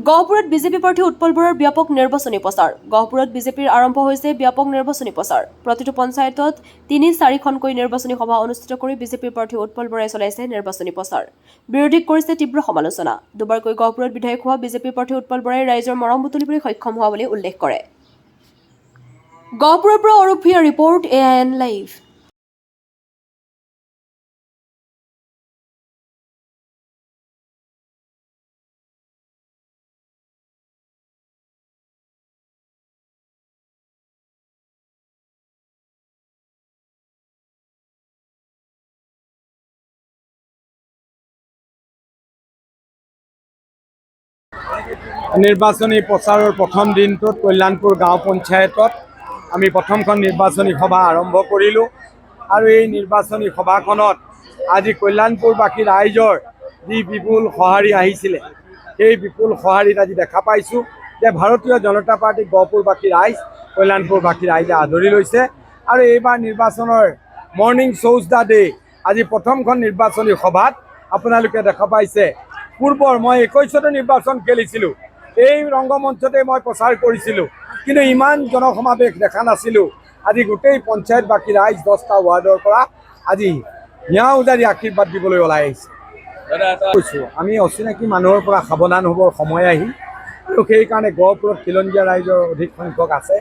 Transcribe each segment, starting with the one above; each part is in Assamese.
গহপুৰত বিজেপি প্ৰাৰ্থী উৎপল বৰাৰ ব্যাপক নিৰ্বাচনী প্ৰচাৰ। গহপুৰত বিজেপিৰ আৰম্ভ হৈছে ব্যাপক নিৰ্বাচনী প্ৰচাৰ। প্ৰতিটো পঞ্চায়তত ৩-৪খনকৈ নিৰ্বাচনী সভা অনুষ্ঠিত কৰি বিজেপিৰ প্ৰাৰ্থী উৎপল বৰাই চলাইছে নিৰ্বাচনী প্ৰচাৰ। বিৰোধীক কৰিছে তীব্ৰ সমালোচনা। দুবাৰকৈ গহপুৰত বিধায়ক হোৱা বিজেপিৰ প্ৰাৰ্থী উৎপল বৰাই ৰাইজৰ মৰম বুটলিবলৈ সক্ষম হোৱা বুলি উল্লেখ কৰে। গহপুৰৰ পৰা অৰূপ ভূঞাৰ ৰিপৰ্ট, AIN লাইভ। নিৰ্বাচনী প্ৰচাৰৰ প্ৰথম দিনটোত কল্যাণপুৰ গাঁও পঞ্চায়তত আমি প্ৰথমখন নিৰ্বাচনী সভা আৰম্ভ কৰিলোঁ আৰু এই নিৰ্বাচনী সভাখনত আজি কল্যাণপুৰবাসী ৰাইজৰ যি বিপুল সঁহাৰি আহিছিলে সেই বিপুল সঁহাৰিত আজি দেখা পাইছোঁ যে ভাৰতীয় জনতা পাৰ্টী গহপুৰবাসী ৰাইজ কল্যাণপুৰবাসী ৰাইজে আদৰি লৈছে আৰু এইবাৰ নিৰ্বাচনৰ মৰ্ণিং শ্ব'জ দ্য ডে আজি প্ৰথমখন নিৰ্বাচনী সভাত আপোনালোকে দেখা পাইছে। পূৰ্বৰ মই 21টো নিৰ্বাচন খেলিছিলোঁ, এই ৰংগমঞ্চতে মই প্ৰচাৰ কৰিছিলোঁ, কিন্তু ইমান জনসমাৱেশ দেখা নাছিলোঁ। আজি গোটেই পঞ্চায়তবাসী ৰাইজ 10টা ৱাৰ্ডৰ পৰা আজি হিয়া উজাৰি আশীৰ্বাদ দিবলৈ ওলাই আহিছে। কৈছোঁ আমি অচিনাকি মানুহৰ পৰা সাৱধান হ'বৰ সময় আহিল আৰু সেইকাৰণে গহপুৰত খিলঞ্জীয়া ৰাইজৰ অধিক সংখ্যক আছে।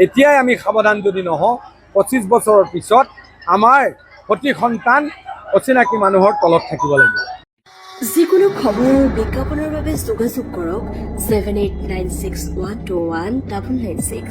এতিয়াই আমি সাৱধান যদি নহওঁ, 25 বছৰৰ পিছত আমাৰ সতি সন্তান অচিনাকি মানুহৰ তলত থাকিব লাগিব। যিকোনো খবৰ আৰু বিজ্ঞাপনৰ বাবে যোগাযোগ কৰক 7896121996।